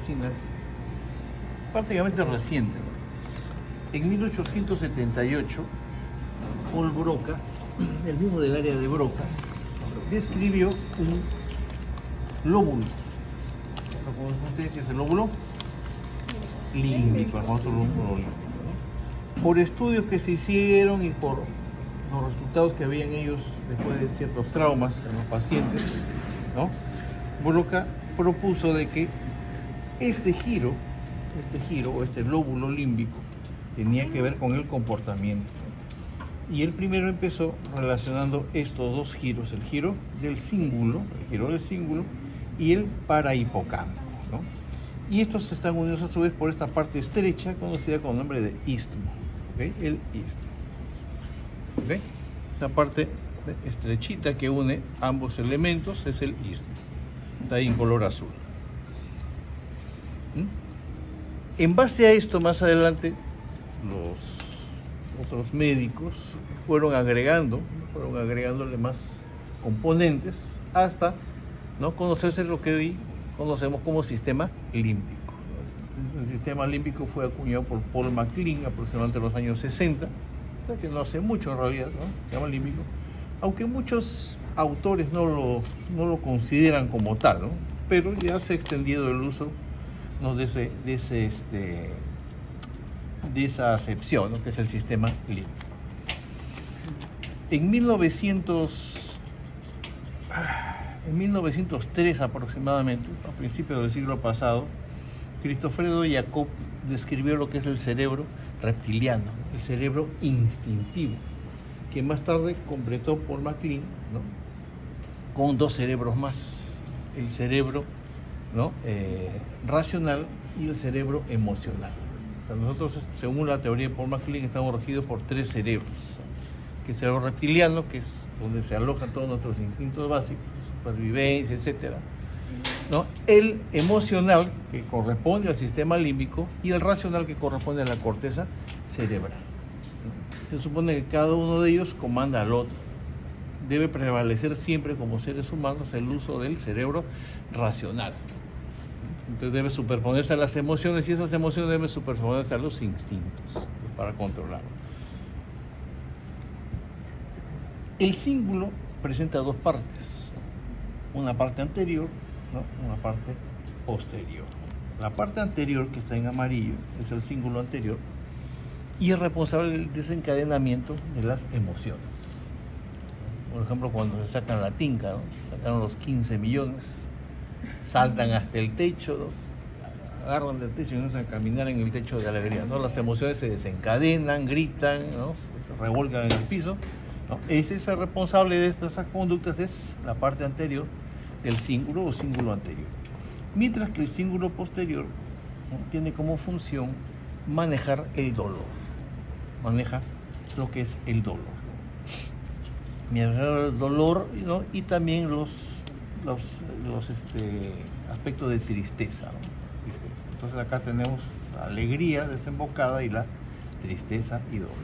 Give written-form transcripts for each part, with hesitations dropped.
medicinas prácticamente reciente, ¿no? En 1878, Paul Broca, el mismo del área de Broca, describió un lóbulo. ¿Reconocen ustedes qué es el lóbulo? Límbico, el famoso lóbulo límbico, ¿no? Por estudios que se hicieron y por los resultados que habían ellos después de ciertos traumas en los pacientes, ¿no? Broca propuso de que este giro o este lóbulo límbico tenía que ver con el comportamiento. Y él primero empezó relacionando estos dos giros, el giro del cíngulo y el parahipocampo, ¿no? Y estos están unidos a su vez por esta parte estrecha conocida con el nombre de istmo, ¿okay? El istmo, ¿okay? Esa parte estrechita que une ambos elementos es el istmo, está ahí en color azul. En base a esto, más adelante, los otros médicos fueron agregándole más componentes hasta no conocerse lo que hoy conocemos como sistema límbico. El sistema límbico fue acuñado por Paul MacLean aproximadamente en los años 60, o sea que no hace mucho en realidad, ¿no? El sistema límbico, aunque muchos autores no lo consideran como tal, ¿no? Pero ya se ha extendido el uso, ¿no? de esa acepción, ¿no? Que es el sistema límbico. En 1903 aproximadamente, a principios del siglo pasado, Cristofredo Jacob describió lo que es el cerebro reptiliano, el cerebro instintivo, que más tarde completó Paul MacLean, ¿no? Con dos cerebros más, el cerebro, ¿no? Racional y el cerebro emocional. O sea, nosotros, según la teoría de Paul MacLean, estamos regidos por tres cerebros. El cerebro reptiliano, que es donde se alojan todos nuestros instintos básicos, supervivencia, etcétera, ¿no? El emocional, que corresponde al sistema límbico, y el racional, que corresponde a la corteza cerebral. Se supone que cada uno de ellos comanda al otro. Debe prevalecer siempre como seres humanos el uso del cerebro racional. Entonces debe superponerse a las emociones y esas emociones deben superponerse a los instintos para controlarlo. El cíngulo presenta dos partes, una parte anterior, ¿no? Una parte posterior. La parte anterior, que está en amarillo, es el cíngulo anterior y es responsable del desencadenamiento de las emociones. Por ejemplo, cuando se sacan la tinca, ¿no? Sacaron los 15 millones, saltan hasta el techo, agarran del techo y empiezan a caminar en el techo de alegría, ¿no? Las emociones se desencadenan, gritan, ¿no? Se revuelcan en el piso, ¿no? Ese responsable de estas conductas es la parte anterior del cíngulo o cíngulo anterior. Mientras que el cíngulo posterior, ¿no? Tiene como función manejar el dolor, maneja lo que es el dolor. El dolor, ¿no? Y también los aspectos de tristeza, ¿no? Entonces acá tenemos la alegría desembocada y la tristeza y dolor.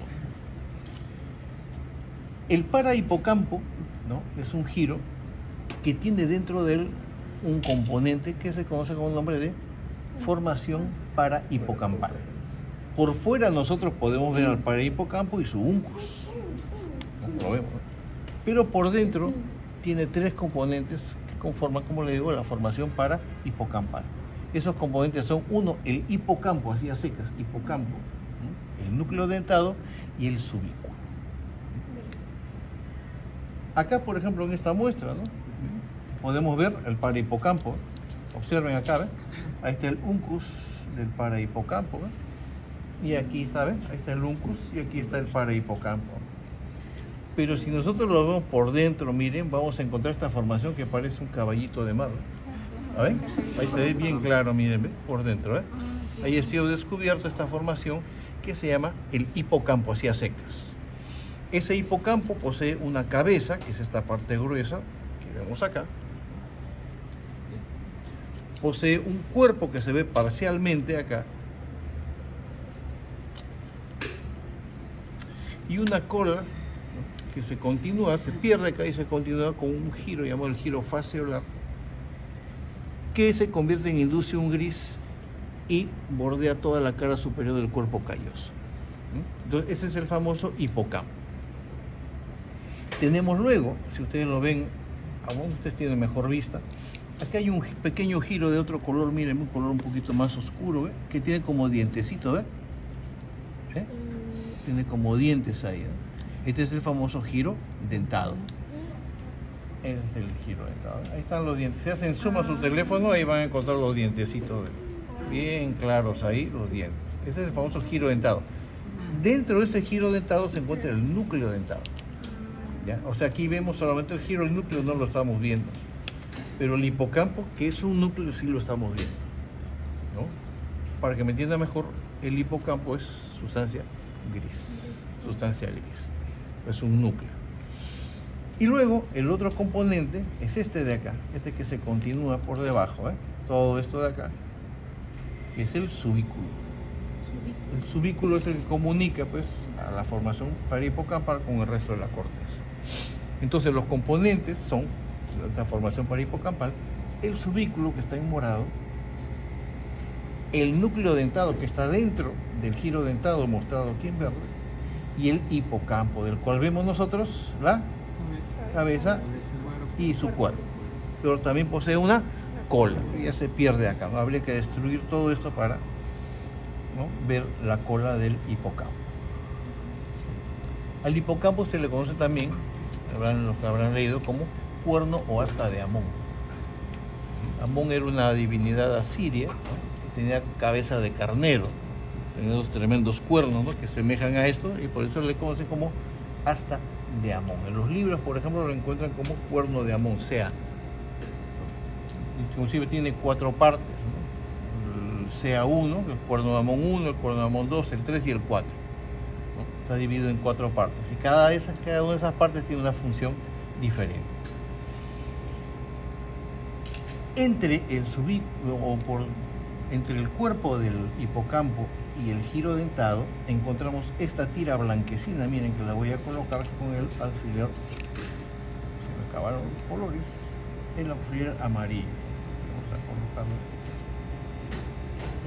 El parahipocampo, ¿no? Es un giro que tiene dentro de él un componente que se conoce con el nombre de formación parahipocampal. Por fuera nosotros podemos ver al parahipocampo y su uncus, lo vemos, ¿no? Pero por dentro tiene tres componentes que conforman, como le digo, la formación parahipocampal. Esos componentes son, uno, el hipocampo, así a secas, hipocampo, ¿no? El núcleo dentado y el subículo. Acá, por ejemplo, en esta muestra, ¿no? Podemos ver el parahipocampo. Observen acá, ¿ven? Ahí está el uncus del parahipocampo, ¿ven? Y aquí, ¿saben? Ahí está el uncus y aquí está el parahipocampo. Pero si nosotros lo vemos por dentro, miren, vamos a encontrar esta formación que parece un caballito de mar, ¿no? ¿Ven? Ahí se ve bien claro, miren, ¿ven? Por dentro, ¿eh? Ahí ha sido descubierto esta formación que se llama el hipocampo, así a secas. Ese hipocampo posee una cabeza, que es esta parte gruesa que vemos acá. Posee un cuerpo que se ve parcialmente acá. Y una cola, ¿no? Que se continúa, se pierde acá y se continúa con un giro llamado el giro fasciolar, que se convierte en inducium gris y bordea toda la cara superior del cuerpo calloso. Entonces, ese es el famoso hipocampo. Tenemos luego, si ustedes lo ven, aún ustedes tienen mejor vista, acá hay un pequeño giro de otro color, miren, un color un poquito más oscuro, que tiene como dientecito, ¿ven? Tiene como dientes ahí. Este es el famoso giro dentado. Ese es el giro dentado. Ahí están los dientes. Si hacen zoom a su teléfono, ahí van a encontrar los dientecitos bien claros ahí, los dientes. Ese es el famoso giro dentado. Dentro de ese giro dentado se encuentra el núcleo dentado. ¿Ya? O sea, aquí vemos solamente el giro, el núcleo no lo estamos viendo. Pero el hipocampo, que es un núcleo, sí lo estamos viendo, ¿no? Para que me entienda mejor, el hipocampo es sustancia gris. Es un núcleo. Y luego el otro componente es este de acá, este que se continúa por debajo, todo esto de acá, que es el subículo. El subículo es el que comunica pues a la formación perihipocampal con el resto de la corteza. Entonces los componentes son la formación perihipocampal, el subículo que está en morado, el núcleo dentado que está dentro del giro dentado mostrado aquí en verde, y el hipocampo, del cual vemos nosotros la cabeza y su cuerpo. Pero también posee una cola, que ya se pierde acá, ¿no? Habría que destruir todo esto para, ¿no?, ver la cola del hipocampo. Al hipocampo se le conoce también, los que habrán leído, como cuerno o asta de Amón. Amón era una divinidad asiria, ¿no?, que tenía cabeza de carnero, tenía dos tremendos cuernos, ¿no?, que semejan a esto, y por eso le conocen como asta de Amón. En los libros, por ejemplo, lo encuentran como cuerno de Amón, sea. Inclusive tiene 4 partes, ¿no? El sea 1, el cuerno de Amón 1, el cuerno de Amón 2, el 3 y el 4. ¿No? Está dividido en 4 partes y cada una de esas partes tiene una función diferente. Entre el subículo entre el cuerpo del hipocampo y el giro dentado encontramos esta tira blanquecina, miren, que la voy a colocar con el alfiler, se me acabaron los colores, el alfiler amarillo. Vamos a colocarlo,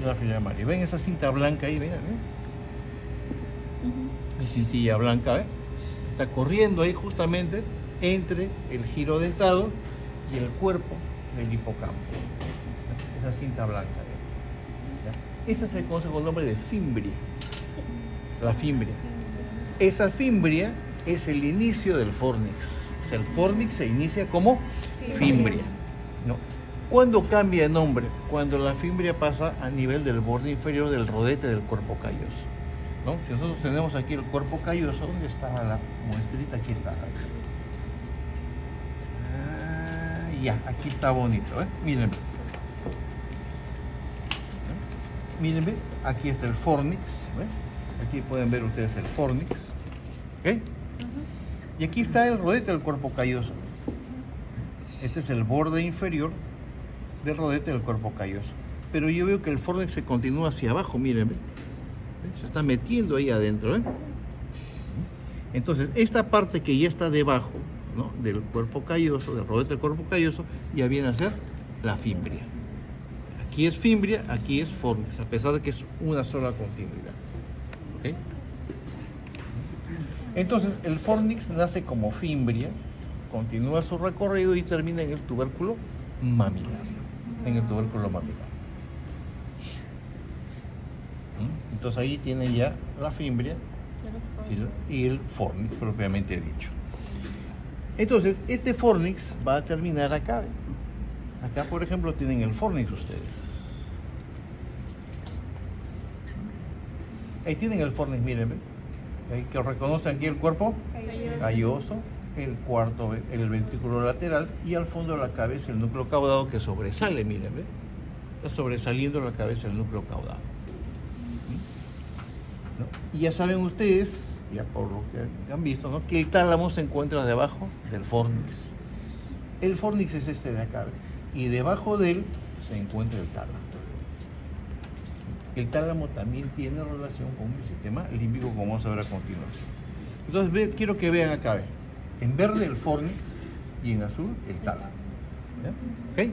el alfiler amarillo. ¿Ven esa cinta blanca ahí? Miren, la cintilla blanca, está corriendo ahí justamente entre el giro dentado y el cuerpo del hipocampo, esa cinta blanca. Esa se conoce con el nombre de fimbria, la fimbria. Esa fimbria es el inicio del fornix. O sea, el fornix se inicia como fimbria, ¿no? ¿Cuándo cambia de nombre? Cuando la fimbria pasa a nivel del borde inferior del rodete del cuerpo calloso, ¿no? Si nosotros tenemos aquí el cuerpo calloso, ¿dónde estaba la muestrita? Aquí está. Ya, aquí está bonito, Miren. Miren, aquí está el fornix, aquí pueden ver ustedes el fornix, ¿ok? Y aquí está el rodete del cuerpo calloso. Este es el borde inferior del rodete del cuerpo calloso. Pero yo veo que el fornix se continúa hacia abajo, miren, se está metiendo ahí adentro, Entonces, esta parte que ya está debajo, ¿no?, del cuerpo calloso, del rodete del cuerpo calloso, ya viene a ser la fimbria. Aquí es fimbria, aquí es fornix, a pesar de que es una sola continuidad. ¿Okay? Entonces, el fornix nace como fimbria, continúa su recorrido y termina en el tubérculo mamilar. Entonces ahí tienen ya la fimbria y el fornix propiamente dicho. Entonces, este fornix va a terminar acá. Acá, por ejemplo, tienen el fornix ustedes. Ahí tienen el fornix, miren, ahí que reconocen aquí el cuerpo calloso, el ventrículo lateral y al fondo de la cabeza el núcleo caudado que sobresale, miren, está sobresaliendo la cabeza el núcleo caudado. ¿No? Y ya saben ustedes, ya por lo que han visto, ¿no?, que el tálamo se encuentra debajo del fornix. El fornix es este de acá, y debajo de él se encuentra el tálamo. El tálamo también tiene relación con el sistema límbico, como vamos a ver a continuación. Entonces, quiero que vean acá, en verde el fornix y en azul el tálamo. ¿Ya? ¿Ok?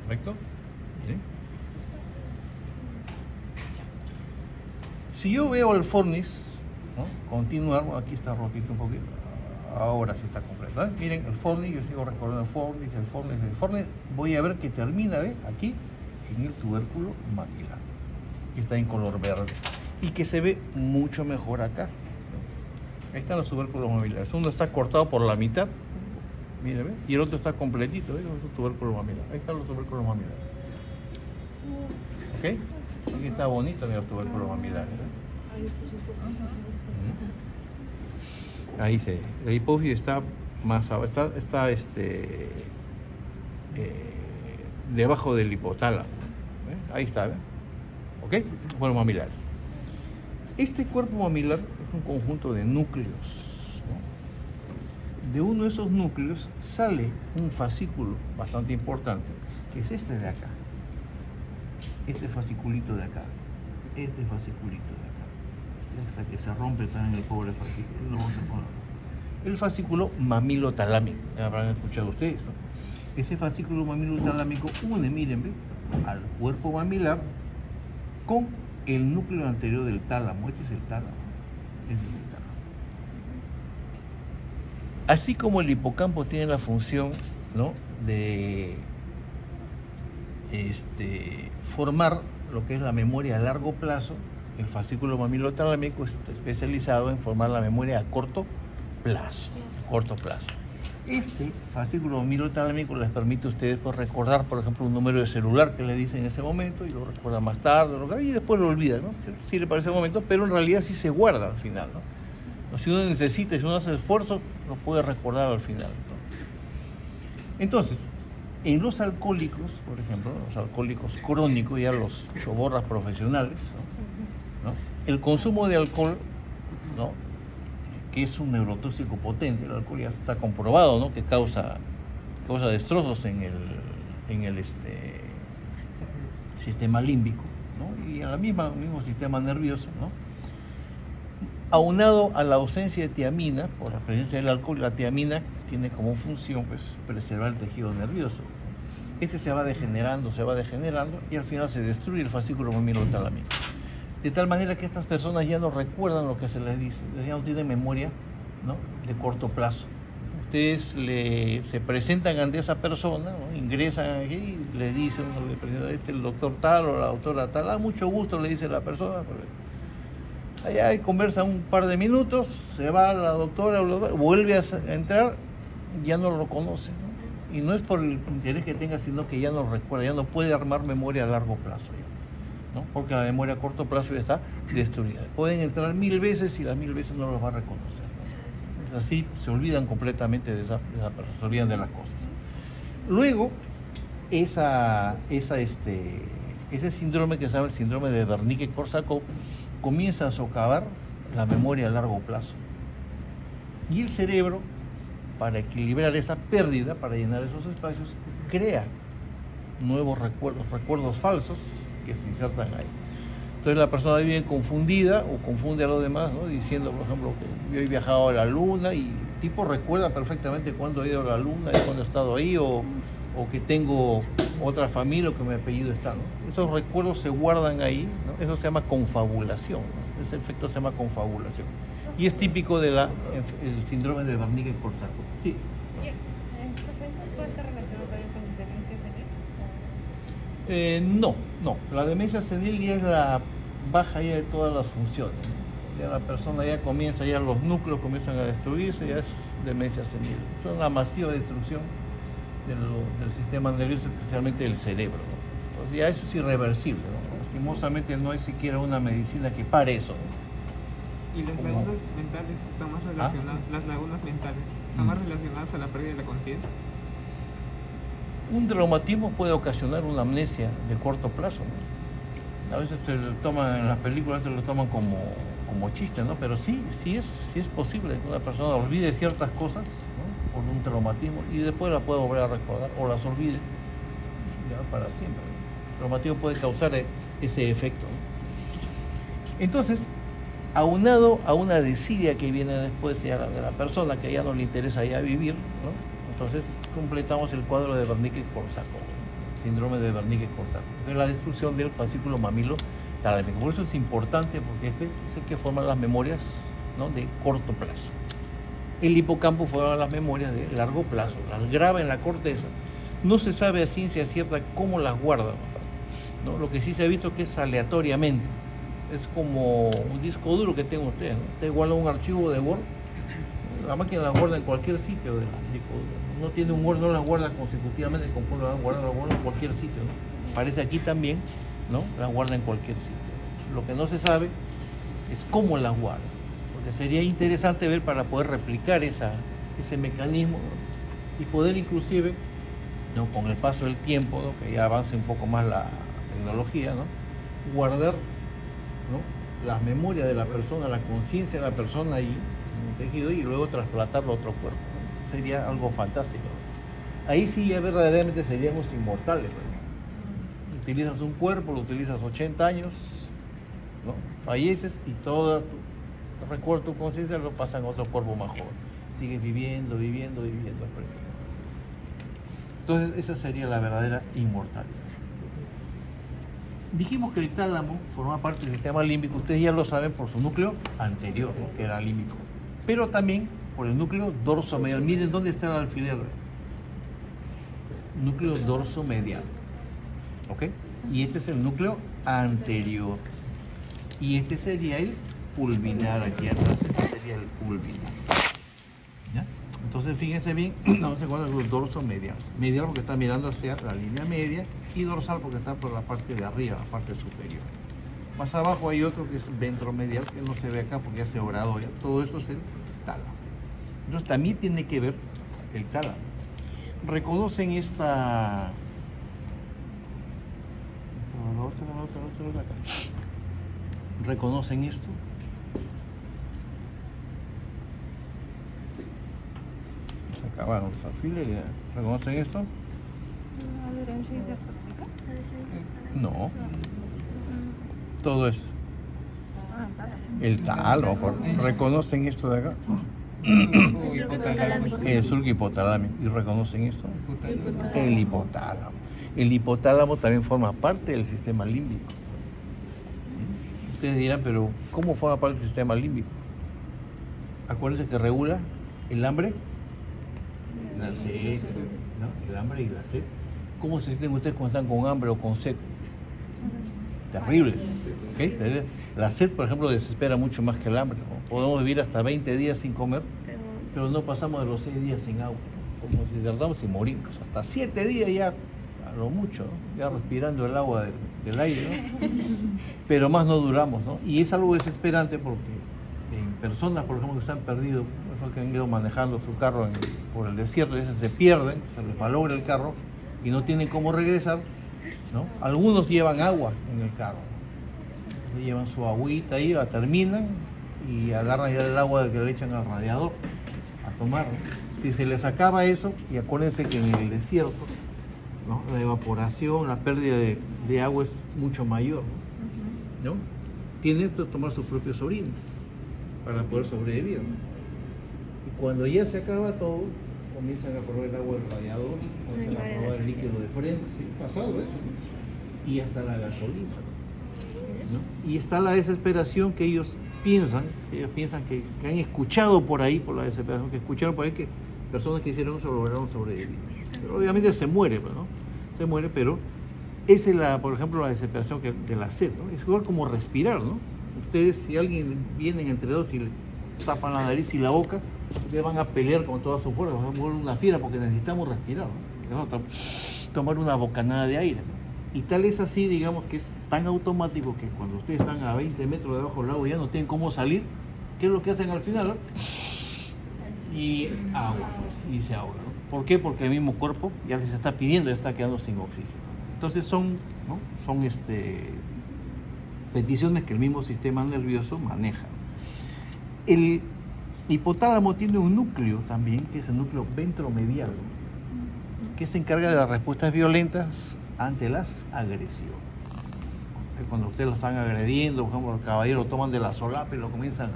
¿Correcto? Bien. ¿Sí? Si yo veo el fornis, ¿no? Continuar, bueno, aquí está rotito un poquito, ahora sí está completo, ¿eh? Miren el fornis, yo sigo recordando el fornis, voy a ver que termina, ¿ve? Aquí en el tubérculo mamilar, que está en color verde y que se ve mucho mejor acá, ¿no? Ahí están los tubérculos mamilares, uno está cortado por la mitad, miren, ¿ve? Y el otro está completito, ¿ve? Es un tubérculo mamilar, ahí están los tubérculos mamilares, ¿ok? Aquí está bonito, mira, el tubérculo mamilar, ¿eh? Ahí se, la hipófisis está más abajo, está debajo del hipotálamo, ¿eh? Ahí está, ¿eh? ¿Ok? Cuerpos mamilares. Este cuerpo mamilar es un conjunto de núcleos, ¿no? De uno de esos núcleos sale un fascículo bastante importante, que es este de acá, este fasciculito de acá, este fasciculito de acá. Hasta que se rompe también el pobre fascículo. El fascículo mamilotalámico, ya habrán escuchado ustedes, ¿no? Ese fascículo mamilotalámico une, miren, ¿ve? Al cuerpo mamilar con el núcleo anterior del tálamo. Este es el tálamo. Este es el tálamo. Así como el hipocampo tiene la función, ¿no? de formar lo que es la memoria a largo plazo, el fascículo mamilotalámico está especializado en formar la memoria a corto plazo. Este fascículo mamilotalámico les permite a ustedes pues, recordar, por ejemplo, un número de celular que les dice en ese momento y lo recuerda más tarde, y después lo olvida, ¿no? Sirve para ese momento, pero en realidad sí se guarda al final, ¿no? Si uno necesita, si uno hace esfuerzo, lo puede recordar al final, ¿no? Entonces, en los alcohólicos, por ejemplo, los alcohólicos crónicos, ya los choborras profesionales, ¿no? El consumo de alcohol, ¿no? Que es un neurotóxico potente, el alcohol ya está comprobado, ¿no? Que causa destrozos en el sistema límbico, ¿no? Y al mismo sistema nervioso, ¿no? Aunado a la ausencia de tiamina, por la presencia del alcohol, la tiamina tiene como función pues, preservar el tejido nervioso. Este se va degenerando y al final se destruye el fascículo mamilotalámico. De tal manera que estas personas ya no recuerdan lo que se les dice, ya no tienen memoria, ¿no? De corto plazo. Ustedes se presentan ante esa persona, ¿no? Ingresan aquí y le dicen, el doctor tal o la doctora tal, mucho gusto, le dice la persona. Allá conversa un par de minutos, se va la doctora, vuelve a entrar, ya no lo conoce, ¿no? Y no es por el interés que tenga, sino que ya no recuerda, ya no puede armar memoria a largo plazo, ¿no? Porque la memoria a corto plazo ya está destruida. Pueden entrar 1000 veces y las 1000 veces no los va a reconocer, ¿no? Así se olvidan completamente de esa persona, se olvidan de las cosas. Luego, ese síndrome que se llama el síndrome de Wernicke-Korsakoff comienza a socavar la memoria a largo plazo. Y el cerebro, para equilibrar esa pérdida, para llenar esos espacios, crea nuevos recuerdos falsos que se insertan ahí. Entonces la persona vive confundida o confunde a los demás, ¿no? Diciendo, por ejemplo, que yo he viajado a la luna y el tipo recuerda perfectamente cuándo he ido a la luna y cuándo he estado ahí o que tengo otra familia o que mi apellido está, ¿no? Esos recuerdos se guardan ahí, ¿no? Eso se llama confabulación, ¿no? Ese efecto se llama confabulación. Y es típico del síndrome de Wernicke-Korsakoff. Sí. ¿Eso puede estar relacionado también con demencia senil? No. La demencia senil ya es la baja ya de todas las funciones, ¿no? Ya la persona ya comienza, ya los núcleos comienzan a destruirse, ya es demencia senil. Es una masiva destrucción del sistema nervioso, especialmente del cerebro, ¿no? Entonces ya eso es irreversible, ¿no? Lastimosamente no hay siquiera una medicina que pare eso, ¿no? Y las lagunas mentales están más relacionadas, las lagunas mentales están más relacionadas a la pérdida de la conciencia. Un traumatismo puede ocasionar una amnesia de corto plazo, ¿no? A veces se lo toman en las películas, se lo toman como chiste, ¿no? Pero sí es posible que una persona olvide ciertas cosas, ¿no? Por un traumatismo y después la puede volver a recordar o las olvide ya para siempre. El traumatismo puede causar ese efecto, ¿no? Entonces, aunado a una desidia que viene después ya de la persona que ya no le interesa ya vivir, ¿no? Entonces completamos el cuadro de Wernicke-Korsakoff. síndrome de Wernicke Korsakoff, que es la destrucción del fascículo mamilo talámico. Por eso es importante, porque este es el que forma las memorias, ¿no?, de corto plazo. El hipocampo forma las memorias de largo plazo, las graba en la corteza. No se sabe a ciencia cierta cómo las guarda, ¿no? Lo que sí se ha visto que es aleatoriamente. Es como un disco duro que tengo ustedes, ¿no? Ustedes guardan un archivo de Word, la máquina la guarda en cualquier sitio del disco duro. No tiene un Word, no las guarda consecutivamente como lo van a guardar, la guarda en cualquier sitio, ¿no? Parece aquí también, ¿no? Las guarda en cualquier sitio. Lo que no se sabe es cómo las guarda, porque sería interesante ver para poder replicar ese mecanismo, ¿no? Y poder inclusive, ¿no?, con el paso del tiempo, ¿no?, que ya avance un poco más la tecnología, ¿no?, guardar, ¿no?, las memorias de la persona, la conciencia de la persona ahí en un tejido y luego trasplantarlo a otro cuerpo, ¿no? Sería algo fantástico, ¿no? Ahí sí ya verdaderamente seríamos inmortales, ¿no? Utilizas un cuerpo, lo utilizas 80 años, ¿no?, falleces y todo tu recuerdo, tu conciencia lo pasan a otro cuerpo más joven. Sigues viviendo. Entonces esa sería la verdadera inmortalidad. Dijimos que el tálamo forma parte del sistema límbico, ustedes ya lo saben por su núcleo anterior, ¿no?, que era límbico, pero también por el núcleo dorsomedial. Miren dónde está el alfiler. Núcleo dorsomedial, ¿ok? Y este es el núcleo anterior. Y este sería el pulvinar, aquí atrás, este sería el pulvinar. ¿Ya? Entonces fíjense bien, no se acuerdan del dorso medial. Medial porque está mirando hacia la línea media y dorsal porque está por la parte de arriba, la parte superior. Más abajo hay otro que es ventromedial, que no se ve acá porque ya se ha obrado ya. Todo esto es el tálamo. Entonces también tiene que ver el tálamo. Reconocen esta... acá. ¿Reconocen esto? Se acabaron los alfileres. ¿Reconocen esto? ¿Adherencia interprótica? No. Todo esto. Ah, tálamo. El tálamo. ¿Reconocen esto de acá? El surco hipotalámico. ¿Y reconocen esto? El hipotálamo. El hipotálamo también forma parte del sistema límbico. Ustedes dirán, pero ¿cómo forma parte del sistema límbico? Acuérdense que regula el hambre, la sed, ¿no? El hambre y la sed. ¿Cómo se sienten ustedes cuando están con hambre o con sed? Terribles, ¿okay? La sed, por ejemplo, desespera mucho más que el hambre, ¿no? Podemos vivir hasta 20 días sin comer, pero no pasamos de los 6 días sin agua, ¿no? Como si tardamos y morimos. Hasta 7 días ya, a lo mucho, ¿no?, ya respirando el agua del aire, ¿no? Pero más no duramos, ¿no? Y es algo desesperante porque en personas, por ejemplo, que se han perdido, que han ido manejando su carro por el desierto, y se pierden, se les malogra el carro y no tienen cómo regresar, ¿no? Algunos llevan agua en el carro, ¿no? Llevan su agüita ahí, la terminan y agarran ya el agua que le echan al radiador a tomar, ¿no? Si se les acaba eso, y acuérdense que en el desierto, ¿no?, la evaporación, la pérdida de agua es mucho mayor, ¿no? Tienen que tomar sus propios orines para poder sobrevivir, ¿no? Y cuando ya se acaba todo, comienzan a probar el agua del radiador, comienzan a probar el líquido de freno, sí, pasado eso, ¿no? Y hasta la gasolina, ¿no? Y está la desesperación que ellos piensan que han escuchado por ahí, por la desesperación, que escucharon por ahí que personas que hicieron eso lograron sobrevivir. Pero obviamente se muere, ¿no? Se muere, pero esa es por ejemplo, la desesperación de la sed, ¿no? Es igual como respirar, ¿no? Ustedes, si alguien vienen entre dos y le tapan la nariz y la boca, ustedes van a pelear con toda su fuerza, van a mover una fiera porque necesitamos respirar, ¿no? Vamos a tomar una bocanada de aire, ¿no? Y tal es así, digamos, que es tan automático que cuando ustedes están a 20 metros debajo del agua y ya no tienen cómo salir, ¿qué es lo que hacen al final, ¿no? Y agua, pues, y se ahoga, ¿no? ¿Por qué? Porque el mismo cuerpo ya les está pidiendo, ya está quedando sin oxígeno. Entonces son peticiones que el mismo sistema nervioso maneja. El hipotálamo tiene un núcleo también, que es el núcleo ventromedial, que se encarga de las respuestas violentas ante las agresiones. O sea, cuando ustedes lo están agrediendo, por ejemplo, el caballero lo toman de la solapa y lo comienzan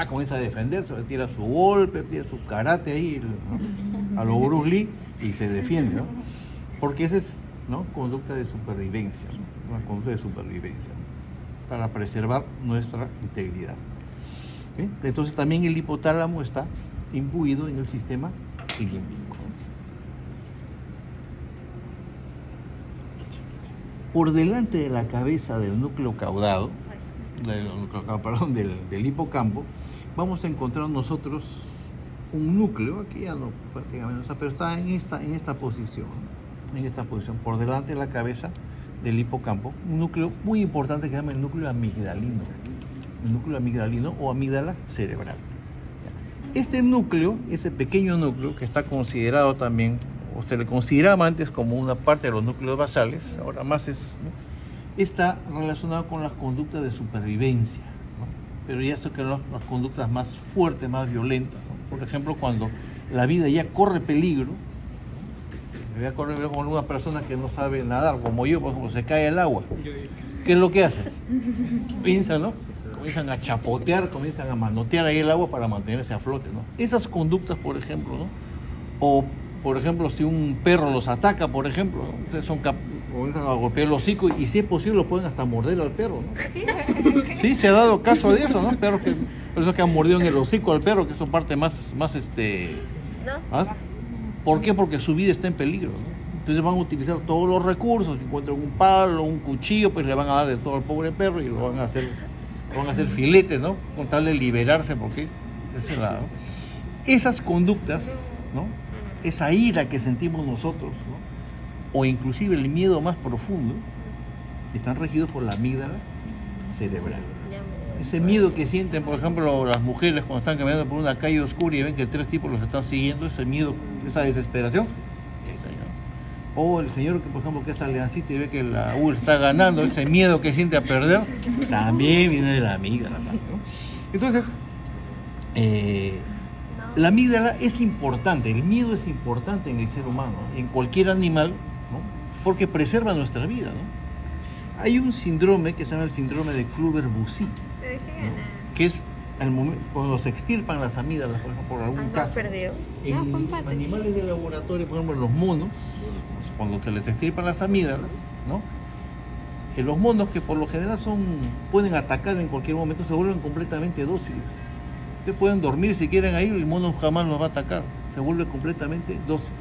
comienza a defenderse, tira su golpe, tira su karate ahí, ¿no?, a lo Bruce Lee, y se defiende, ¿no? Porque esa es, ¿no?, conducta de supervivencia, ¿no? Una conducta de supervivencia, ¿no?, para preservar nuestra integridad. ¿Sí? Entonces también el hipotálamo está imbuido en el sistema límbico. Por delante de la cabeza del núcleo caudado, del hipocampo, vamos a encontrar nosotros un núcleo, aquí ya no prácticamente está, pero está en esta posición, por delante de la cabeza del hipocampo, un núcleo muy importante que se llama el núcleo amigdalino o amígdala cerebral. Este núcleo, ese pequeño núcleo que está considerado también, o se le consideraba antes como una parte de los núcleos basales, ahora más está relacionado con las conductas de supervivencia, ¿no? Pero ya esto que las conductas más fuertes, más violentas, ¿no? Por ejemplo, cuando la vida ya corre peligro, como una persona que no sabe nadar, como yo, por ejemplo, se cae al agua. ¿Qué es lo que haces? Piensa, ¿no? Comienzan a chapotear, comienzan a manotear ahí el agua para mantenerse a flote, ¿no? Esas conductas, por ejemplo, ¿no? O, por ejemplo, si un perro los ataca, por ejemplo, ¿no? Ustedes comienzan a golpear el hocico y si es posible lo pueden hasta morder al perro, ¿no? Sí, se ha dado caso de eso, ¿no? Personas que han mordido en el hocico al perro, que son parte más ¿No? ¿ah? ¿Por qué? Porque su vida está en peligro, ¿no? Entonces van a utilizar todos los recursos, si encuentran un palo, un cuchillo, pues le van a dar de todo al pobre perro y lo van a hacer filetes, ¿no? Con tal de liberarse, porque de ese lado. Esas conductas, ¿no? Esa ira que sentimos nosotros, ¿no?, o inclusive el miedo más profundo, están regidos por la amígdala cerebral. Ese miedo que sienten, por ejemplo, las mujeres cuando están caminando por una calle oscura y ven que 3 tipos los están siguiendo, ese miedo, esa desesperación, ¿no? O el señor que, por ejemplo, que es aliancista y ve que la U está ganando, ese miedo que siente a perder, también viene de la amígdala, ¿no? Entonces, la amígdala es importante, el miedo es importante en el ser humano, en cualquier animal, ¿no?, porque preserva nuestra vida, ¿no? Hay un síndrome que se llama el síndrome de Kluver-Bucy, ¿no?, que es el momento cuando se extirpan las amígdalas, por ejemplo, por algún caso. En animales de laboratorio, por ejemplo, en los monos, cuando se les extirpan las amígdalas, ¿no?, los monos, que por lo general pueden atacar en cualquier momento, se vuelven completamente dóciles. Ustedes pueden dormir si quieren ahí, el mono jamás los va a atacar, se vuelve completamente dócil,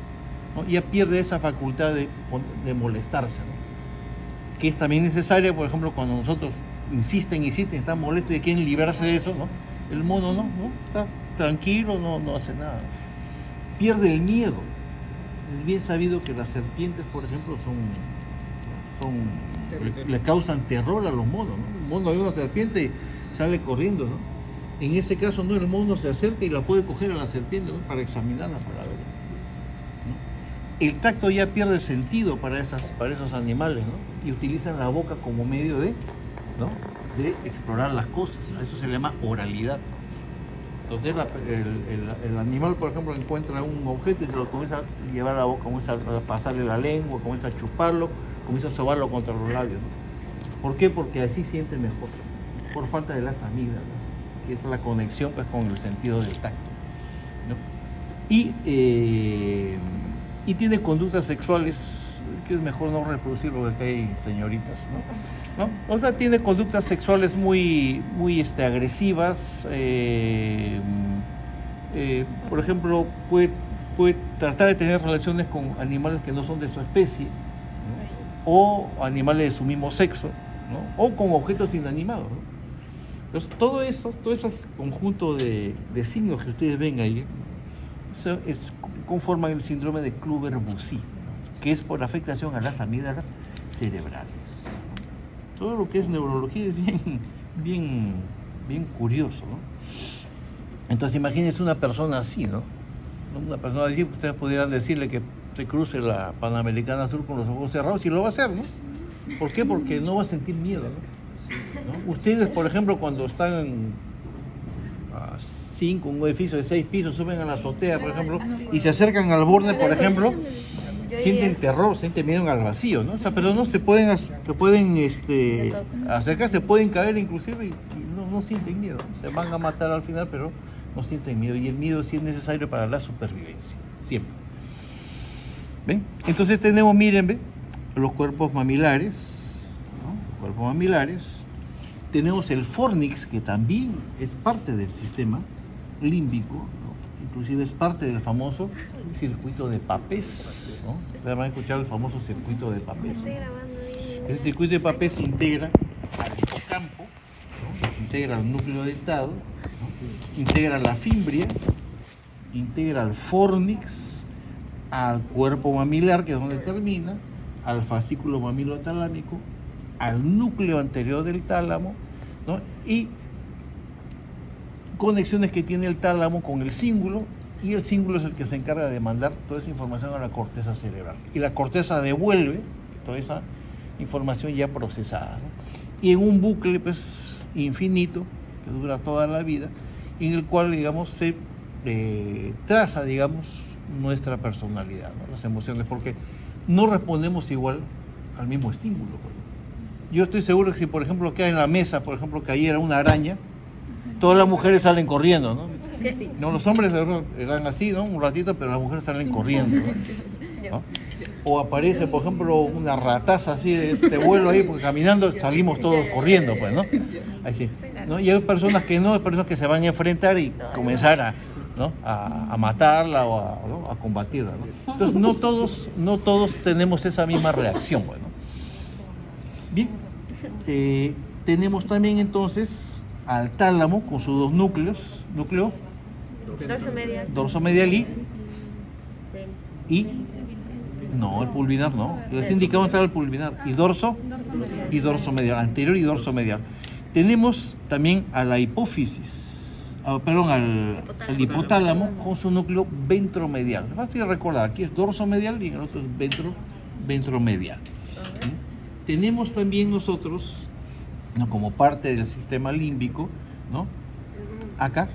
¿no? Ya pierde esa facultad de molestarse, ¿no?, que es también necesaria, por ejemplo, cuando nosotros insisten, están molestos y quieren librarse de eso, ¿no? El mono no está tranquilo, no hace nada. Pierde el miedo. Es bien sabido que las serpientes, por ejemplo, le causan terror a los monos, ¿no? El mono ve una serpiente y sale corriendo, ¿no? En ese caso, no, el mono se acerca y la puede coger a la serpiente, ¿no?, para examinarla, para ver, ¿no? El tacto ya pierde sentido para esos animales, ¿no? Y utilizan la boca como medio de explorar las cosas. A eso se le llama oralidad. Entonces el animal, por ejemplo, encuentra un objeto y se lo comienza a llevar a la boca, comienza a pasarle la lengua, comienza a chuparlo, comienza a sobarlo contra los labios, ¿no? ¿Por qué? Porque así siente mejor, por falta de las amígdalas, que es la conexión, pues, con el sentido del tacto, ¿no? Y tiene conductas sexuales, que es mejor no reproducir porque acá hay señoritas, ¿no? O sea, tiene conductas sexuales muy agresivas. Por ejemplo, puede tratar de tener relaciones con animales que no son de su especie, ¿no?, o animales de su mismo sexo, ¿no?, o con objetos inanimados, ¿no? Entonces, todo ese conjunto de signos que ustedes ven ahí conforman el síndrome de Kluver-Bucy, que es por afectación a las amígdalas cerebrales. Todo lo que es neurología es bien curioso, ¿no? Entonces, imagínense una persona así, ¿no? Una persona así, ustedes pudieran decirle que se cruce la Panamericana Sur con los ojos cerrados y lo va a hacer, ¿no? ¿Por qué? Porque no va a sentir miedo, ¿no? Ustedes, por ejemplo, cuando están a 5, un edificio de 6 pisos, suben a la azotea, por ejemplo, y se acercan al borde, por ejemplo, sienten terror, sienten miedo al vacío, ¿no? O sea, pero no se pueden acercar, se pueden caer inclusive y no sienten miedo. Se van a matar al final, pero no sienten miedo. Y el miedo sí es necesario para la supervivencia, siempre. ¿Ven? Entonces tenemos, miren, ¿ven? Los cuerpos mamilares, ¿no? Cuerpos mamilares. Tenemos el fornix, que también es parte del sistema límbico, ¿no? Inclusive es parte del famoso circuito de Papez, ¿no? Ustedes van a escuchar el famoso circuito de Papez, ¿no? Ese circuito de Papez integra al hipocampo, ¿no? Integra al núcleo dentado, ¿no? Integra la fimbria, integra al fornix, al cuerpo mamilar, que es donde termina, al fascículo mamilotalámico, al núcleo anterior del tálamo, ¿no? Y conexiones que tiene el tálamo con el cíngulo, y el cíngulo es el que se encarga de mandar toda esa información a la corteza cerebral. Y la corteza devuelve toda esa información ya procesada, ¿no? Y en un bucle pues infinito, que dura toda la vida, en el cual, digamos, se traza, digamos, nuestra personalidad, ¿no? Las emociones, porque no respondemos igual al mismo estímulo. Yo estoy seguro que si, por ejemplo, queda en la mesa, por ejemplo, cayera una araña, todas las mujeres salen corriendo, ¿no? No, los hombres eran así, ¿no? Un ratito, pero las mujeres salen corriendo, ¿no? O aparece, por ejemplo, una rataza así de vuelo ahí, porque caminando salimos todos corriendo, pues, ¿no? Así, ¿no? Y hay personas que no, hay personas que se van a enfrentar y comenzar a matarla o a combatirla, ¿no? Entonces no todos tenemos esa misma reacción, pues, ¿no? Bien, tenemos también entonces al tálamo con sus dos núcleos, núcleo dorso medial y no, el pulvinar no, les indicamos estar el pulvinar y dorso medial, anterior y dorso medial. Tenemos también a la hipófisis, al hipotálamo con su núcleo ventromedial. Es fácil de recordar, aquí es dorso medial y en el otro es ventromedial. Tenemos también nosotros, ¿no? Como parte del sistema límbico, ¿no? Acá,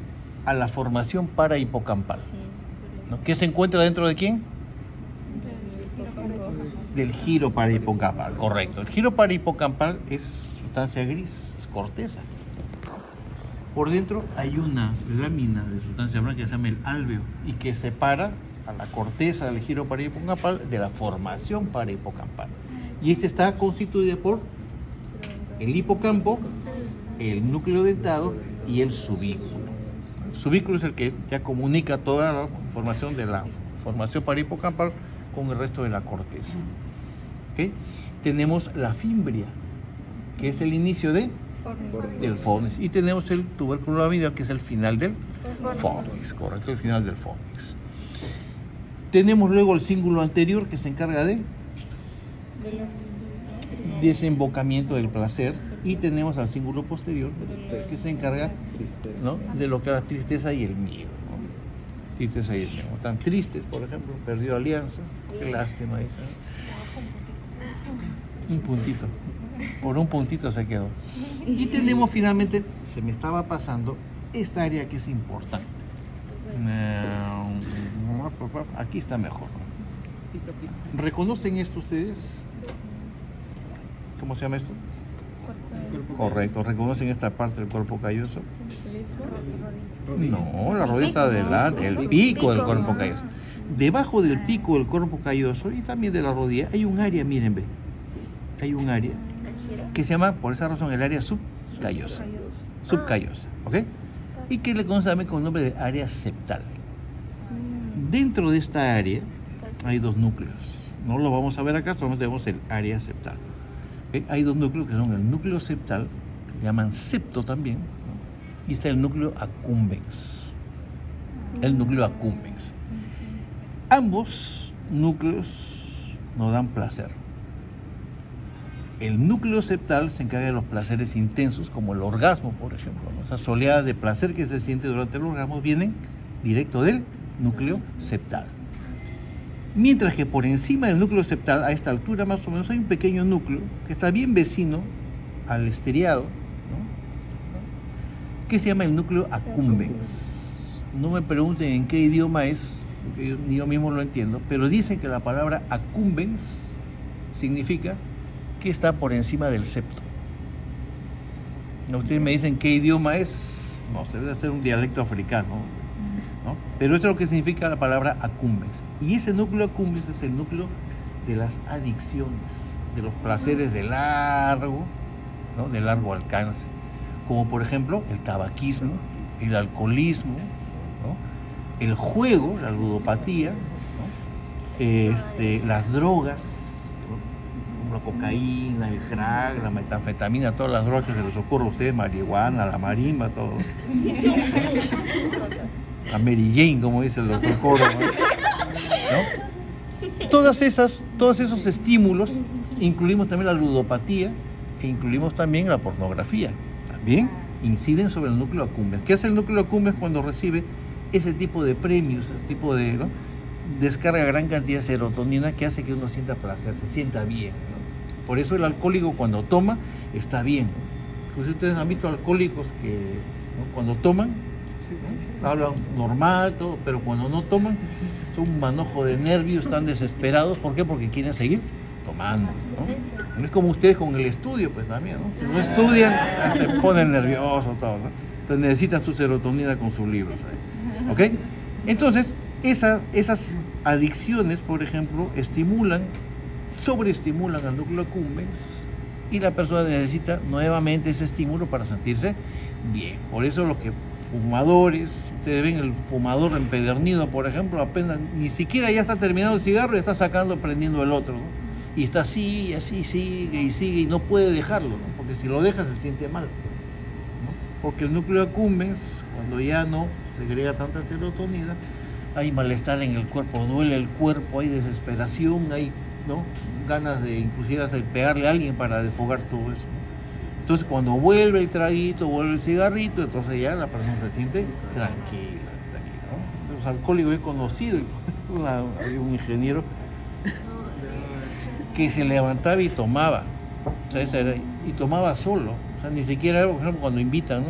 a la formación parahipocampal, ¿no? ¿Qué se encuentra dentro de quién? Del giro parahipocampal, correcto. El giro parahipocampal es sustancia gris, es corteza. Por dentro hay una lámina de sustancia blanca que se llama el álveo y que separa a la corteza del giro parahipocampal de la formación parahipocampal. Y este está constituido por el hipocampo, el núcleo dentado y el subículo. El subículo es el que ya comunica toda la información de la formación parahipocampal con el resto de la corteza. ¿Okay? Tenemos la fimbria, que es el inicio del fornix. Y tenemos el tubérculo laminar, que es el final del fornix, correcto, el final del fornix. Tenemos luego el cíngulo anterior, que se encarga de desembocamiento del placer, y tenemos al cíngulo posterior que se encarga, ¿no? de lo que es la tristeza y el miedo, ¿no? Tristeza y el miedo. Están tristes, por ejemplo, perdió alianza, qué lástima esa. Un puntito, por un puntito se quedó. Y tenemos finalmente, se me estaba pasando, esta área que es importante. Aquí está mejor. ¿Reconocen esto ustedes? ¿Cómo se llama esto? Correcto, ¿reconocen esta parte del cuerpo calloso? No, la rodilla está adelante, el pico del cuerpo calloso. Debajo del pico del cuerpo calloso y también de la rodilla hay un área, miren, ve. Hay un área que se llama, por esa razón, el área subcallosa. Subcallosa, ¿ok? Y que le conocemos también con el nombre de área septal. Dentro de esta área hay dos núcleos. No lo vamos a ver acá, solamente vemos el área septal. ¿Okay? Hay dos núcleos que son el núcleo septal, que llaman septo también, ¿no? Y está el núcleo accumbens. El núcleo accumbens. Ambos núcleos nos dan placer. El núcleo septal se encarga de los placeres intensos, como el orgasmo, por ejemplo, ¿no? Esas oleadas de placer que se siente durante el orgasmo vienen directo del núcleo septal. Mientras que por encima del núcleo septal, a esta altura más o menos, hay un pequeño núcleo que está bien vecino al estriado, ¿no? Que se llama el núcleo accumbens. No me pregunten en qué idioma es, porque yo mismo lo entiendo, pero dicen que la palabra accumbens significa que está por encima del septo. Ustedes me dicen qué idioma es, no sé, debe ser un dialecto africano, ¿no? Pero eso es lo que significa la palabra accumbens. Y ese núcleo accumbens es el núcleo de las adicciones, de los placeres de largo, ¿no? De largo alcance, como por ejemplo el tabaquismo, el alcoholismo, ¿no? El juego, la ludopatía, ¿no? Las drogas, ¿no? Como la cocaína, el crack, la metanfetamina, todas las drogas que se les ocurra a ustedes, marihuana, la marimba, todo. La Mary Jane, como dice el doctor Coro, ¿no? Todos esos estímulos, incluimos también la ludopatía e incluimos también la pornografía. También inciden sobre el núcleo accumbens. ¿Qué hace el núcleo accumbens cuando recibe ese tipo de premios, ese tipo de, ¿no? Descarga gran cantidad de serotonina que hace que uno sienta placer, se sienta bien, ¿no? Por eso el alcohólico cuando toma está bien, ¿no? Pues ustedes han visto alcohólicos que, ¿no? Cuando toman, ¿no? Hablan normal, todo, pero cuando no toman son un manojo de nervios, están desesperados. ¿Por qué? Porque quieren seguir tomando, ¿no? No es como ustedes con el estudio, pues también, ¿no? Si no estudian, se ponen nerviosos, todo, ¿no? Entonces necesitan su serotonina con sus libros, ¿ok? Entonces, esas adicciones, por ejemplo, sobreestimulan al núcleo accumbens y la persona necesita nuevamente ese estímulo para sentirse bien. Por eso los que fumadores, ustedes ven el fumador empedernido, por ejemplo, apenas ni siquiera ya está terminando el cigarro y está prendiendo el otro, ¿no? Y está así, sigue y no puede dejarlo, ¿no? Porque si lo deja se siente mal, ¿no? Porque el núcleo accumbens, cuando ya no segrega tanta serotonina, hay malestar en el cuerpo, duele el cuerpo, hay desesperación, hay, ¿no? Ganas de inclusive hasta de pegarle a alguien para desfogar todo eso, ¿no? Entonces cuando vuelve el traguito, vuelve el cigarrito, entonces ya la persona se siente tranquila, ¿no? Los alcohólicos he conocido, hay un ingeniero que se levantaba y tomaba, o sea, y tomaba solo, o sea, ni siquiera, por ejemplo, cuando invitan, ¿no?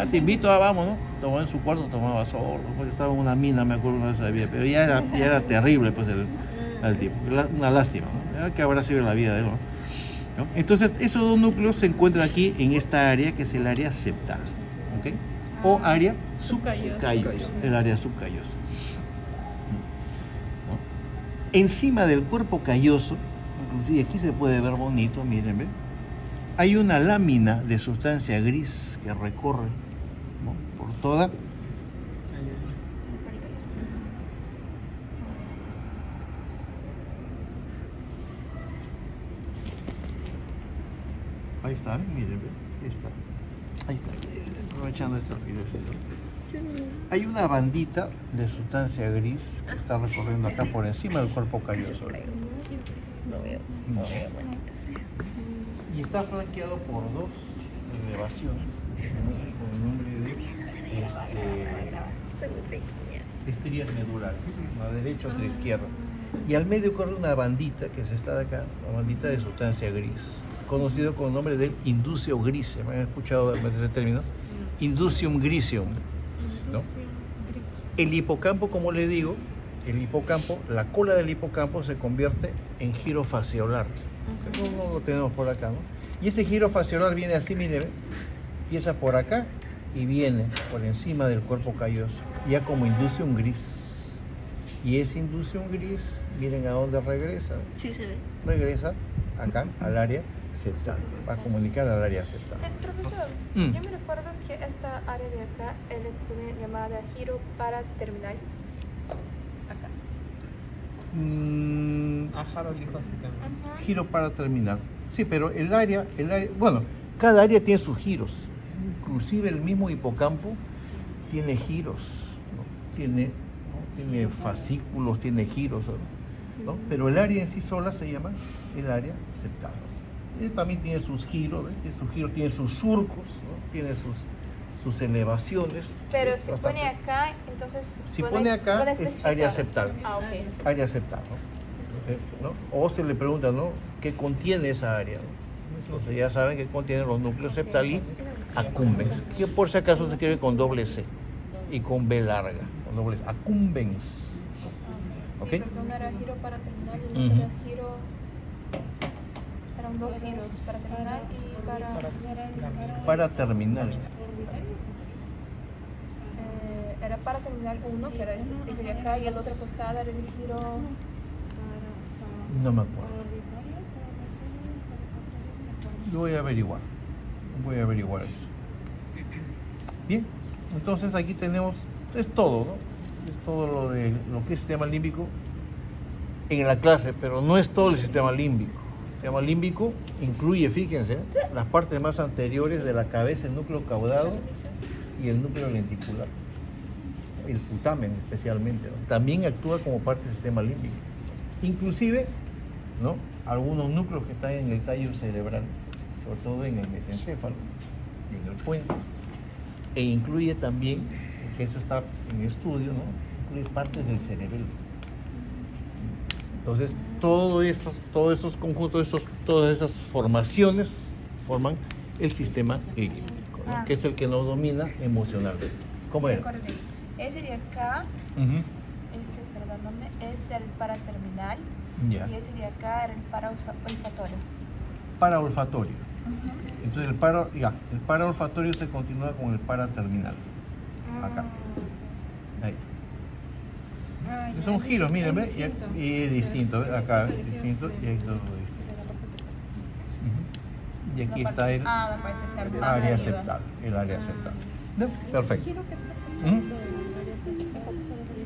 Te invito, vamos, ¿no? Tomaba en su cuarto, tomaba solo, pues estaba en una mina, me acuerdo una vez había, pero ya era terrible, pues, el tipo, una lástima, ¿no? Que habrá sido la vida de él, ¿no? Entonces, esos dos núcleos se encuentran aquí en esta área, que es el área septal, ¿ok? O área subcallosa, el área subcallosa, ¿no? Encima del cuerpo calloso, inclusive aquí se puede ver bonito, miren, ¿ven? Hay una lámina de sustancia gris que recorre, ¿no? Por toda. Ahí está, miren, ahí está, aprovechando esta videocito. Hay una bandita de sustancia gris que está recorriendo acá por encima del cuerpo calloso. No veo. Y está flanqueado por dos elevaciones, con el nombre de estrías medulares, una derecha, otra izquierda. Y al medio corre una bandita que se está de acá, una bandita de sustancia gris, conocido con el nombre del inducio grise. ¿Me han escuchado ese término? Inducium grisium, ¿no? El hipocampo, como le digo, la cola del hipocampo se convierte en giro fasciolar. No lo tenemos por acá, ¿no? Y ese giro fasciolar viene así, mire, ¿ve? Empieza por acá y viene por encima del cuerpo calloso, ya como inducium gris. Y ese inducium gris, miren a dónde regresa. Sí se ve. Regresa acá al área septal, va a comunicar al área septal. Profesor, yo me recuerdo que esta área de acá es también llamada giro paraterminal. Acá. Harold dijo así también. Giro paraterminal. Sí, pero el área, bueno, cada área tiene sus giros. Inclusive el mismo hipocampo tiene giros, ¿no? Tiene fascículos, tiene giros, ¿no? Pero el área en sí sola se llama el área septal. También tiene sus giros, ¿ves? Tiene sus surcos, ¿no? Tiene sus elevaciones. Pero si pone acá, entonces... Si pone acá es especificar. área septal. Ah, ok. Área septal, ¿no? O se le pregunta, ¿no? ¿Qué contiene esa área? ¿no? Entonces ya saben que contiene los núcleos septal y accumbens, que por si acaso se escribe con doble C y con B larga, con doble C. Accumbens. ¿Ok? Sí, porque uno era giro paraterminal y el otro era giro... Eran dos giros, paraterminal y Para terminar. Era para terminal 1, que era ese de acá, y el otro costado era el giro. No me acuerdo. Yo voy a averiguar eso. Bien, entonces aquí tenemos, es todo, ¿no? Es todo lo de lo que es sistema límbico en la clase, pero no es todo el sistema límbico. El sistema límbico incluye, fíjense, las partes más anteriores de la cabeza, el núcleo caudado y el núcleo lenticular. El putamen especialmente, ¿no? También actúa como parte del sistema límbico. Inclusive, ¿no? Algunos núcleos que están en el tallo cerebral, sobre todo en el mesencéfalo y en el puente, e incluye también, que eso está en estudio, ¿no? Incluye partes del cerebelo. Entonces, todos esos conjuntos, todas esas formaciones forman el sistema límbico, ¿no? Que es el que nos domina emocionalmente. ¿Cómo era? Recordé. Ese de acá, Ujú. perdóname, este era el paraterminal, Ya. y ese de acá era el paraolfatorio. Paraolfatorio. Entonces el paraolfatorio se continúa con el paraterminal. Acá. Ahí. Son giros, miren, ¿ves? Y es distinto, ¿ves? Acá es distinto y ahí todo distinto. Ujú. Y aquí está el la parte septal más área arriba. septal, el área septal. ¿No? Perfecto. Quiero que esté ¿Mm? todo el área septal, solo que yo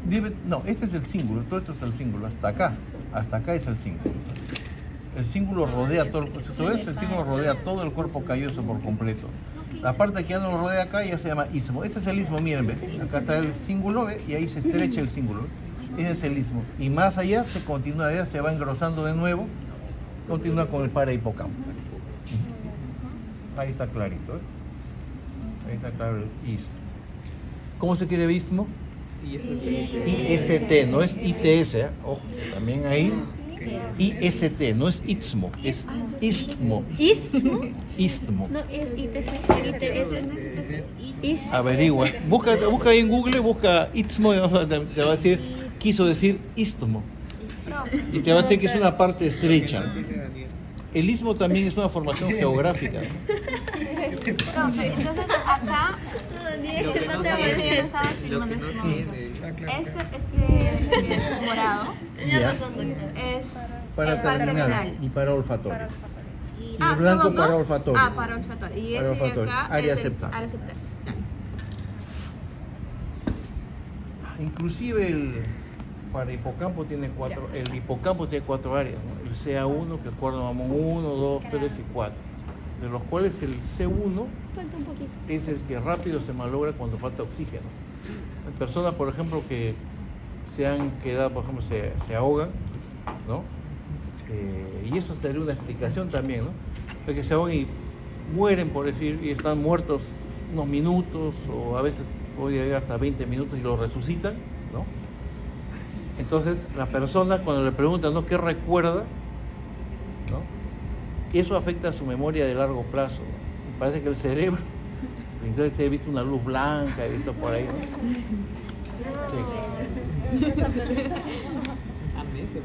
quiero decir. No, este es el cíngulo, todo esto es el cíngulo, hasta acá es el cíngulo. El cíngulo rodea todo el cuerpo, el cíngulo rodea todo el cuerpo calloso por completo. La parte que ya no lo rodea acá ya se llama istmo. Este es el istmo, miren, ve. Acá está el cíngulo, ve, y ahí se estrecha el cíngulo. Ese es el istmo. Y más allá se continúa, ya se va engrosando de nuevo, continúa con el parahipocampo. Ahí está clarito, ¿eh? Ahí está claro el istmo. ¿Cómo se quiere istmo? IST, no es ITS, ¿eh? Ojo, también ahí IST, no es istmo, es istmo. ¿Istmo? Istmo. No, es ITC. ITS no es ITC. Averigua, busca ahí en Google, busca istmo y te va a decir, quiso decir istmo. Y te va a decir que es una parte estrecha. El istmo también es una formación geográfica. Entonces acá, Lo que no yo tiene. estaba filmando Lo que este no momento. tiene. Este que es morado Ya. es Para el terminal paraterminal. y para olfatorio. Y Y el blanco son los para dos. olfatorio. Para olfatorio. Y ese Paraolfatorio. de acá Área es septal. área septal. Dale. Inclusive el parahipocampo tiene el hipocampo tiene 4 áreas, ¿no? El CA1, que es cuerno mamón 1, 2, 3 y 4. De los cuales el C1 falta un poquito. es el que rápido se malogra cuando falta oxígeno. Hay personas, por ejemplo, que se han quedado, por ejemplo, se ahogan, ¿no? Y eso sería una explicación también, ¿no? Porque se ahogan y mueren, por decir, y están muertos unos minutos, o a veces puede llegar hasta 20 minutos y los resucitan, ¿no? Entonces, la persona, cuando le preguntan, ¿no?, ¿qué recuerda?, ¿no?, eso afecta a su memoria de largo plazo, ¿no? Y parece que el cerebro, entonces he visto una luz blanca, he visto por ahí, ¿no? Sí. Amnesia.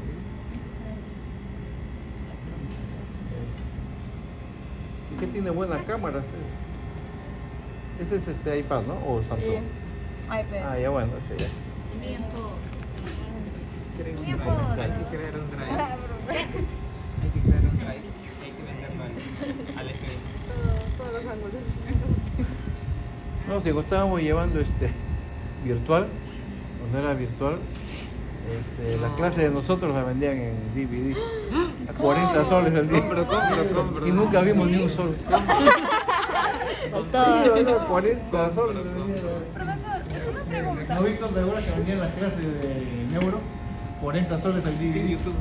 ¿Y qué tiene buena cámara? Ese es este iPad, ¿no? O Samsung. iPad. Ah, ya bueno, ese ya. Tiempo. Hay que Tiempo. crear un drive. Hay que crear un drive. Hay que venderlo al FBI. Todos los ángulos. No, si estábamos llevando virtual, cuando era virtual, la clase de nosotros la vendían en DVD a 40 soles al día. Compro. Y nunca vimos ni un sol. Doctor. Sí, no, 40 soles. Profesor, una pregunta. ¿No Víctor te acuerdas que vendían las clases de neuro? 40 soles al DVD. YouTube.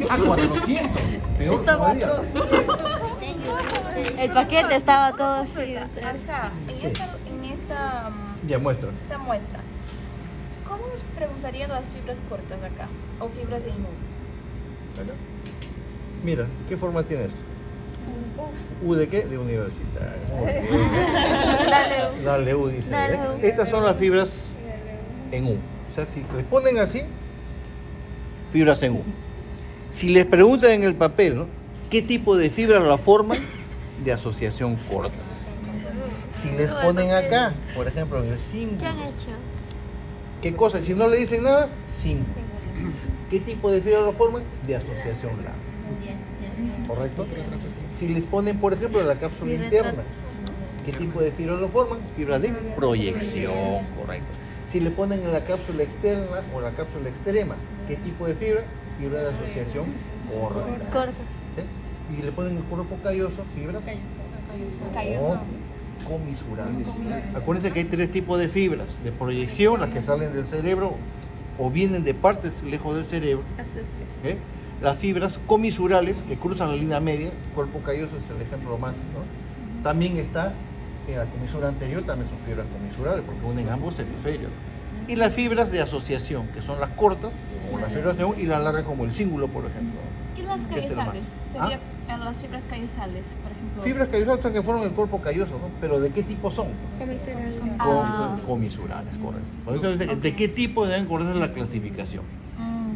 Ah, 400. Peor Estaba todavía. El paquete estaba todo así. Acá, Sí. en esta Ya muestra. muestra, ¿cómo preguntarían las fibras cortas acá? O fibras de INU. Acá. Mira, ¿qué forma tienes? ¿U de qué? De universitario. Muy bien. Dale U, dice. Dale ¿eh? U. Estas son las fibras en U. O sea, si les ponen así, fibras en U. Si les preguntan en el papel, ¿no?, ¿qué tipo de fibra la forman? De asociación cortas. Si les ponen acá, por ejemplo, en el símbolo, ¿Qué han hecho? ¿qué cosa? Si no le dicen nada, símbolo. ¿Qué tipo de fibra lo forman? De asociación larga. ¿Correcto? Si les ponen, por ejemplo, la cápsula interna, ¿qué tipo de fibra lo forman? Fibra de proyección, correcto. Si le ponen en la cápsula externa o la cápsula extrema, ¿qué tipo de fibra? Fibra de asociación corta. Corta. ¿Sí? Y le ponen el cuerpo calloso, fibras comisurales. Acuérdense que hay tres tipos de fibras: de proyección, las que salen del cerebro o vienen de partes lejos del cerebro. ¿Sí? Las fibras comisurales, que cruzan la línea media, cuerpo calloso es el ejemplo más, ¿no? También está en la comisura anterior, también son fibras comisurales, porque unen ambos hemisferios. Y las fibras de asociación, que son las cortas, como la fibra de asociación, y las largas, como el cíngulo, por ejemplo. ¿Y las Que es el más. callosales? Sería las fibras callosales, por ejemplo. Fibras callosas que forman el cuerpo calloso, ¿no? Pero ¿de qué tipo son? Son comisurales, correcto. Por eso dice que de qué tipo deben conocer la clasificación.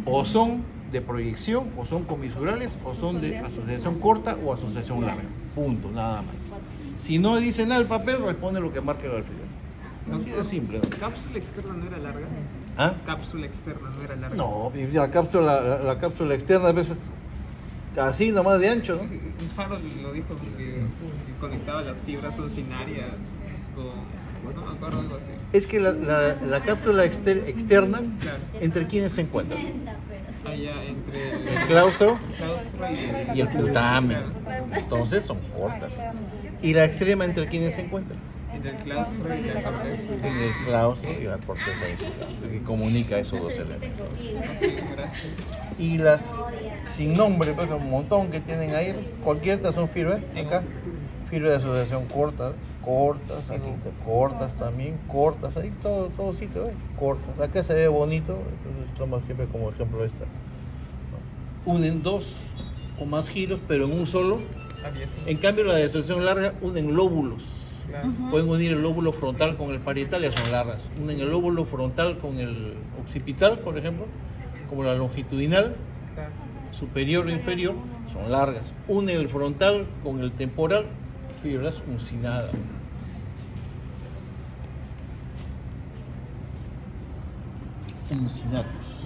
O son de proyección, o son comisurales, o son de asociación corta o asociación larga. Punto, nada más. Si no dice nada el papel, responde lo que marque el alfiler. Así de simple, ¿no? ¿Cápsula externa no era larga? ¿Ah? Cápsula externa no era larga. No, y la cápsula externa a veces así nomás de ancho, ¿no? Harold lo dijo que conectaba las fibras ocinaria con... no me acuerdo, algo así. Es que la cápsula externa, Claro. ¿entre quiénes se encuentra? Allá entre El claustro claustro y el putamen. Entonces son cortas. ¿Y la extrema entre quiénes se encuentra? Entre el claustro y la corteza. En el claustro y la corteza, que comunica esos dos elementos. Gracias. Y las sin nombre, pues un montón que tienen ahí, cualquier son fibras, acá, fibras de asociación cortas, aquí cortas también, cortas, ahí todo sitio, cortas. Acá se ve bonito, entonces toma siempre como ejemplo esta. Unen dos o más giros, pero en un solo. En cambio, la de asociación larga unen lóbulos. Claro. Pueden unir el lóbulo frontal con el parietal, ya son largas. Unen el lóbulo frontal con el occipital, por ejemplo, como la longitudinal, Claro. superior o inferior, son largas. Unen el frontal con el temporal, fibras uncinadas. Uncinatus.